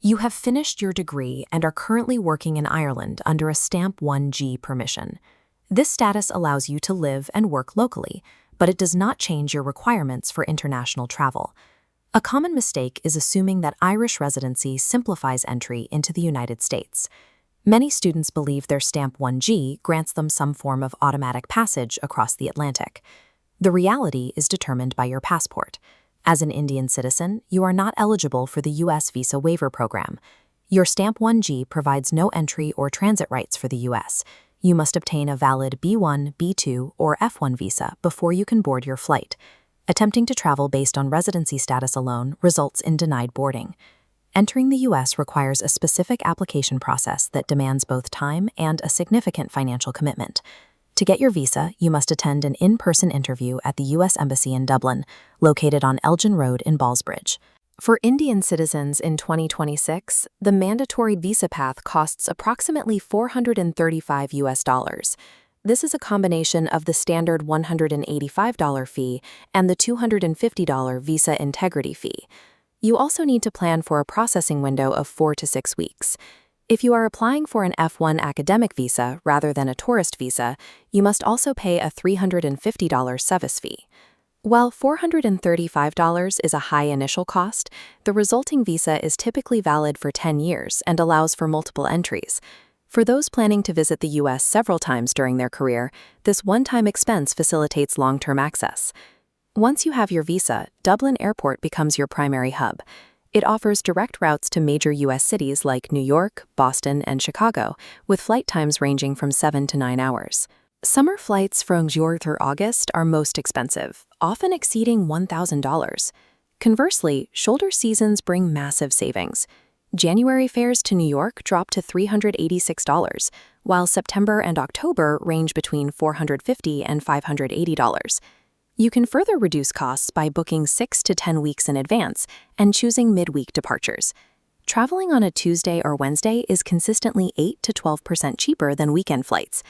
You have finished your degree and are currently working in Ireland under a Stamp 1G permission. This status allows you to live and work locally, but it does not change your requirements for international travel. A common mistake is assuming that Irish residency simplifies entry into the United States. Many students believe their Stamp 1G grants them some form of automatic passage across the Atlantic. The reality is determined by your passport. As an Indian citizen, you are not eligible for the U.S. Visa Waiver Program. Your Stamp 1G provides no entry or transit rights for the U.S. You must obtain a valid B1, B2, or F1 visa before you can board your flight. Attempting to travel based on residency status alone results in denied boarding. Entering the U.S. requires a specific application process that demands both time and a significant financial commitment. To get your visa, you must attend an in-person interview at the U.S. Embassy in Dublin, located on Elgin Road in Ballsbridge. For Indian citizens in 2026, the mandatory visa path costs approximately $435. This is a combination of the standard $185 fee and the $250 visa integrity fee. You also need to plan for a processing window of 4 to 6 weeks. If you are applying for an F1 academic visa rather than a tourist visa, you must also pay a $350 service fee. While $435 is a high initial cost, the resulting visa is typically valid for 10 years and allows for multiple entries. For those planning to visit the U.S. several times during their career, this one-time expense facilitates long-term access. Once you have your visa, Dublin Airport becomes your primary hub. It offers direct routes to major U.S. cities like New York, Boston, and Chicago, with flight times ranging from 7 to 9 hours. Summer flights from June through August are most expensive, often exceeding $1,000. Conversely, shoulder seasons bring massive savings. January fares to New York drop to $386, while September and October range between $450 and $580. You can further reduce costs by booking 6 to 10 weeks in advance and choosing midweek departures. Traveling on a Tuesday or Wednesday is consistently 8 to 12% cheaper than weekend flights.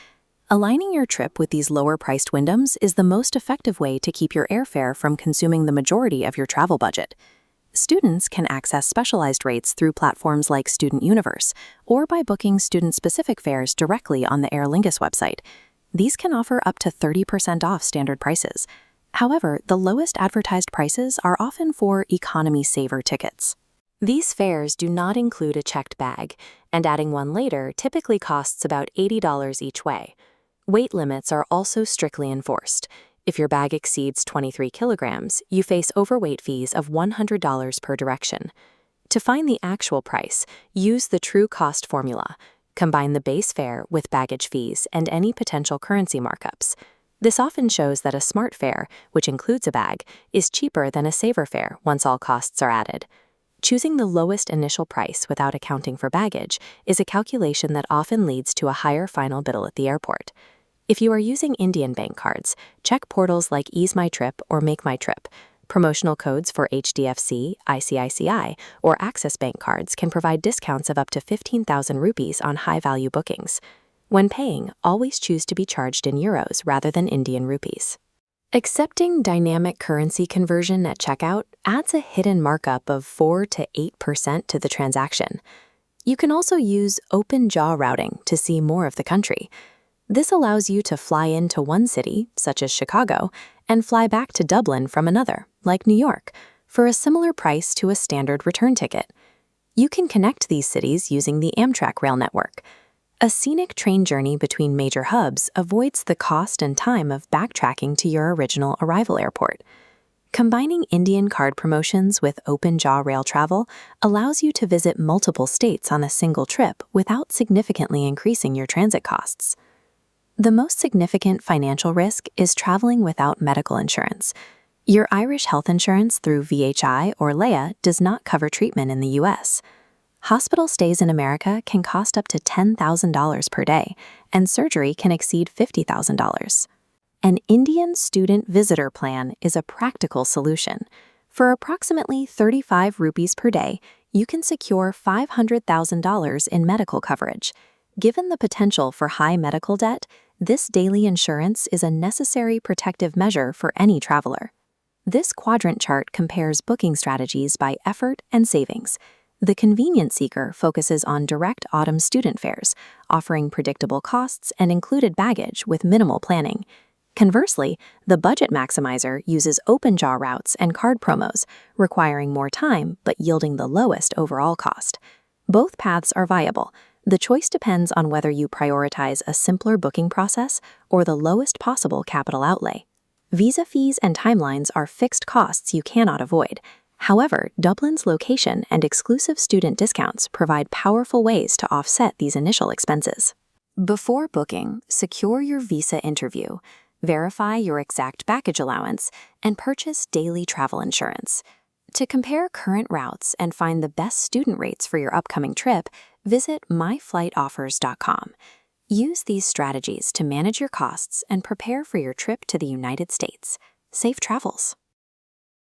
Aligning your trip with these lower-priced windows is the most effective way to keep your airfare from consuming the majority of your travel budget. Students can access specialized rates through platforms like Student Universe or by booking student-specific fares directly on the Aer Lingus website. These can offer up to 30% off standard prices. However, the lowest advertised prices are often for economy saver tickets. These fares do not include a checked bag, and adding one later typically costs about $80 each way. Weight limits are also strictly enforced. If your bag exceeds 23 kilograms, you face overweight fees of $100 per direction. To find the actual price, use the true cost formula. Combine the base fare with baggage fees and any potential currency markups. This often shows that a smart fare, which includes a bag, is cheaper than a saver fare once all costs are added. Choosing the lowest initial price without accounting for baggage is a calculation that often leads to a higher final bill at the airport. If you are using Indian bank cards, check portals like Ease My Trip or Make My Trip. Promotional codes for HDFC, ICICI, or Access Bank cards can provide discounts of up to 15,000 rupees on high-value bookings. When paying, always choose to be charged in euros rather than Indian rupees. Accepting dynamic currency conversion at checkout adds a hidden markup of 4 to 8% to the transaction. You can also use open jaw routing to see more of the country. This allows you to fly into one city, such as Chicago, and fly back to Dublin from another, like New York, for a similar price to a standard return ticket. You can connect these cities using the Amtrak rail network. A scenic train journey between major hubs avoids the cost and time of backtracking to your original arrival airport. Combining Indian card promotions with open jaw rail travel allows you to visit multiple states on a single trip without significantly increasing your transit costs. The most significant financial risk is traveling without medical insurance. Your Irish health insurance through VHI or LEA does not cover treatment in the U.S. Hospital stays in America can cost up to $10,000 per day, and surgery can exceed $50,000. An Indian student visitor plan is a practical solution. For approximately 35 rupees per day, you can secure $500,000 in medical coverage. Given the potential for high medical debt, this daily insurance is a necessary protective measure for any traveler. This quadrant chart compares booking strategies by effort and savings. The convenience seeker focuses on direct autumn student fares, offering predictable costs and included baggage with minimal planning. Conversely, the budget maximizer uses open-jaw routes and card promos, requiring more time but yielding the lowest overall cost. Both paths are viable. The choice depends on whether you prioritize a simpler booking process or the lowest possible capital outlay. Visa fees and timelines are fixed costs you cannot avoid. However, Dublin's location and exclusive student discounts provide powerful ways to offset these initial expenses. Before booking, secure your visa interview, verify your exact baggage allowance, and purchase daily travel insurance. To compare current routes and find the best student rates for your upcoming trip, visit myflightoffers.com. Use these strategies to manage your costs and prepare for your trip to the United States. Safe travels!